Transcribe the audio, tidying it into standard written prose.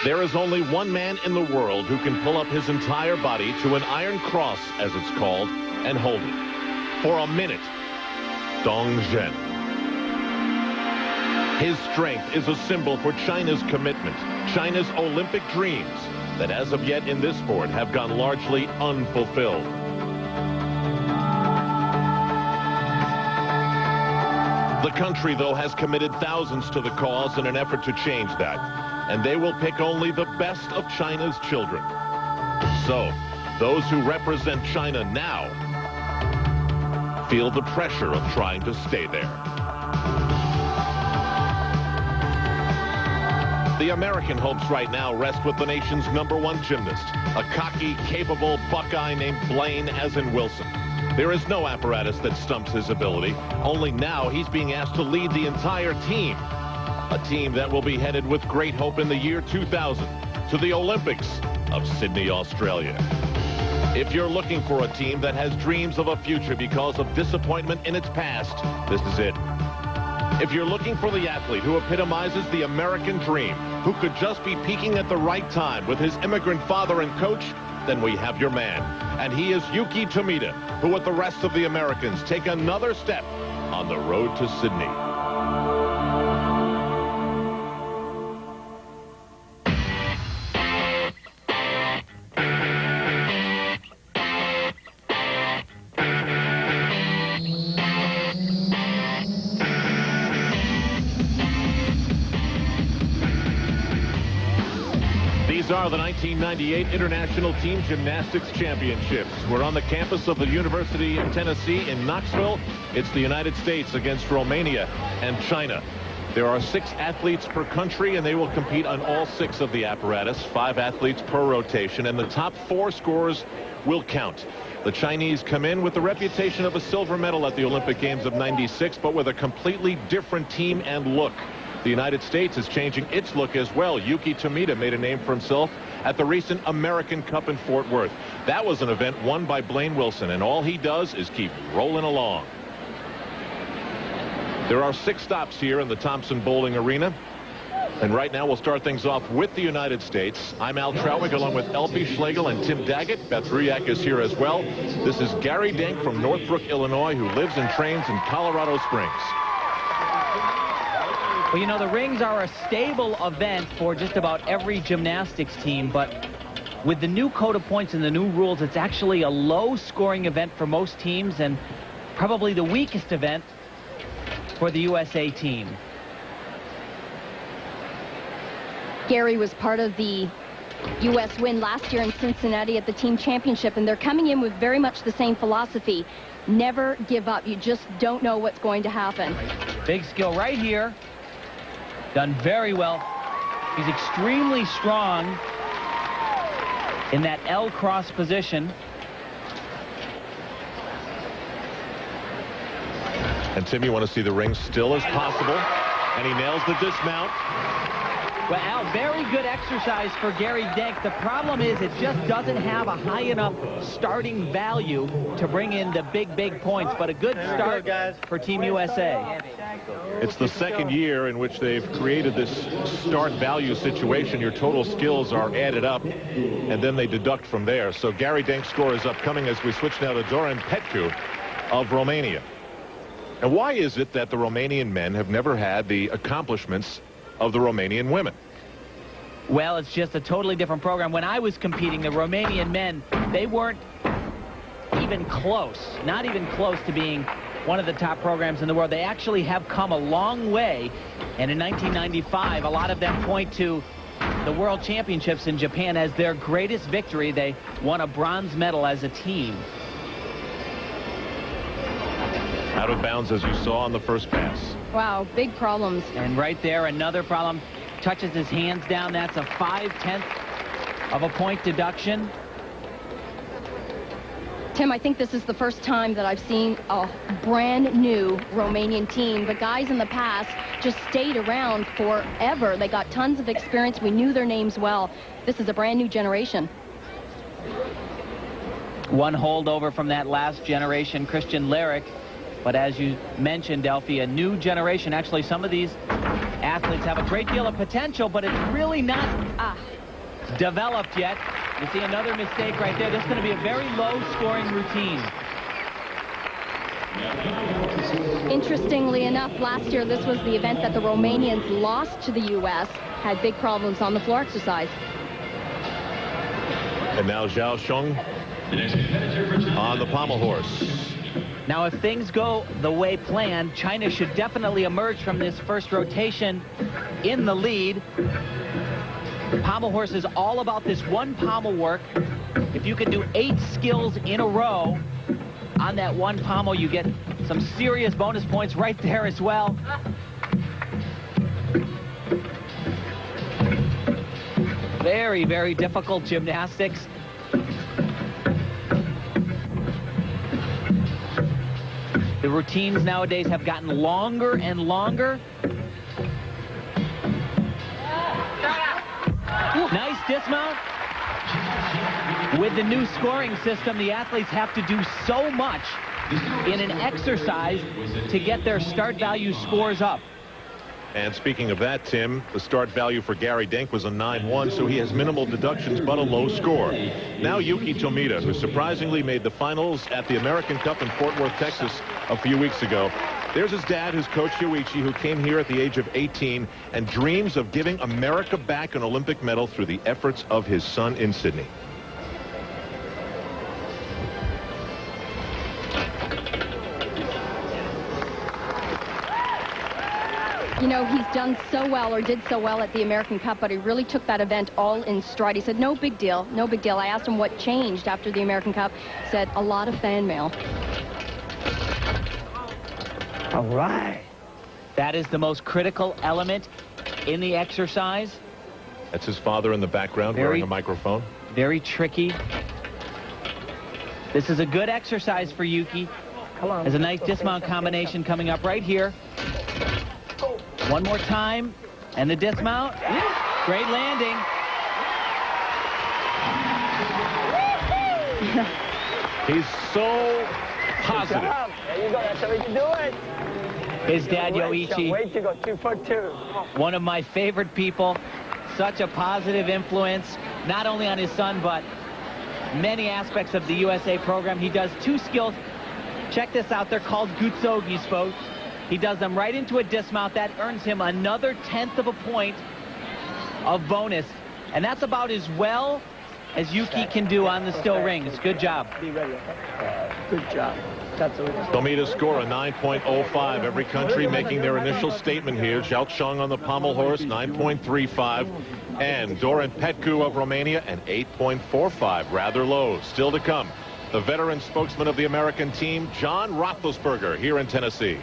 There is only one man in the world who can pull up his entire body to an iron cross, as it's called, and hold it for a minute. Dong Zhen. His strength is a symbol for China's commitment, China's Olympic dreams that as of yet in this sport have gone largely unfulfilled. The country, though, has committed thousands to the cause in an effort to change that, and they will pick only the best of China's children. So, those who represent China now feel the pressure of trying to stay there. The American hopes right now rest with the nation's #1 gymnast, a cocky, capable Buckeye named Blaine as in Wilson. There is no apparatus that stumps his ability. Only now he's being asked to lead the entire team. A team that will be headed with great hope in the year 2000 to the Olympics of Sydney, Australia. If you're looking for a team that has dreams of a future because of disappointment in its past, this is it. If you're looking for the athlete who epitomizes the American dream, who could just be peaking at the right time with his immigrant father and coach, then we have your man. And he is Yuki Tomita, who with the rest of the Americans take another step on the road to Sydney. These are the 1998 International Team Gymnastics Championships. We're on the campus of the University of Tennessee in Knoxville. It's the United States against Romania and China. There are 6 athletes per country, and they will compete on all 6 of the apparatus, 5 athletes per rotation, and the top 4 scorers will count. The Chinese come in with the reputation of a silver medal at the Olympic Games of '96, but with a completely different team and look. The United States is changing its look as well. Yuki Tomita made a name for himself at the recent American Cup in Fort Worth. That was an event won by Blaine Wilson, and all he does is keep rolling along. There are 6 stops here in the Thompson Bowling Arena. And right now we'll start things off with the United States. I'm Al Trautwig along with Elfie Schlegel and Tim Daggett. Beth Ruyak is here as well. This is Gary Denk from Northbrook, Illinois, who lives and trains in Colorado Springs. Well, you know, the rings are a stable event for just about every gymnastics team, but with the new code of points and the new rules, it's actually a low-scoring event for most teams and probably the weakest event for the USA team. Gary was part of the U.S. win last year in Cincinnati at the team championship, and they're coming in with very much the same philosophy. Never give up. You just don't know what's going to happen. Big skill right here. Done very well. He's extremely strong in that L cross position. And Tim, you want to see the ring still as possible. And he nails the dismount. Well, Al, very good exercise for Gary Denk. The problem is it just doesn't have a high enough starting value to bring in the big points, but a good start for Team USA. It's the second year in which they've created this start value situation. Your total skills are added up, and then they deduct from there. So Gary Denk's score is upcoming as we switch now to Dorin Petcu of Romania. And why is it that the Romanian men have never had the accomplishments of the Romanian women? Well, it's just a totally different program. When I was competing, the Romanian men, they weren't even close, not even close to being one of the top programs in the world. They actually have come a long way, and in 1995, a lot of them point to the World Championships in Japan as their greatest victory. They won a bronze medal as a team. Out of bounds, as you saw on the first pass. Wow, big problems. And right there, another problem. Touches his hands down. That's a 5/10 of a point deduction. Tim, I think this is the first time that I've seen a brand new Romanian team. The guys in the past just stayed around forever. They got tons of experience. We knew their names well. This is a brand new generation. One holdover from that last generation, Christian Lerick. But as you mentioned, Elfie, a new generation. Actually, some of these athletes have a great deal of potential, but it's really not developed yet. You see another mistake right there. This is going to be a very low-scoring routine. Interestingly enough, last year this was the event that the Romanians lost to the U.S., had big problems on the floor exercise. And now Zhao Sheng on the pommel horse. Now, if things go the way planned, China should definitely emerge from this first rotation in the lead. Pommel horse is all about this one pommel work. If you can do 8 skills in a row on that one pommel, you get some serious bonus points right there as well. Very, very difficult gymnastics. The routines nowadays have gotten longer and longer. Nice dismount. With the new scoring system, the athletes have to do so much in an exercise to get their start value scores up. And speaking of that, Tim, the start value for Gary Denk was a 9-1, so he has minimal deductions but a low score. Now Yuki Tomita, who surprisingly made the finals at the American Cup in Fort Worth, Texas a few weeks ago. There's his dad, his coach Yoichi, who came here at the age of 18 and dreams of giving America back an Olympic medal through the efforts of his son in Sydney. You know, he's done so well, or did so well at the American Cup, but he really took that event all in stride. He said, no big deal, no big deal. I asked him what changed after the American Cup. He said, a lot of fan mail. All right. That is the most critical element in the exercise. That's his father in the background wearing a microphone. Very tricky. This is a good exercise for Yuki. There's a nice dismount combination coming up right here. One more time, and the dismount. Great landing. He's so positive. There you go. That's how we can do it. His dad, Yoichi, Wait to go 2 for 2. one of my favorite people. Such a positive influence, not only on his son, but many aspects of the USA program. He does 2 skills. Check this out. They're called gutsogis, folks. He does them right into a dismount. That earns him another 1/10 of a point of bonus. And that's about as well as Yuki can do on the still rings. Good job. Be ready, okay? Good job. That's what Tomita score a 9.05. Every country making their initial statement here. Zhao Sheng on the pommel horse, 9.35. And Dorin Petcu of Romania, an 8.45. Rather low. Still to come, the veteran spokesman of the American team, John Roethlisberger, here in Tennessee.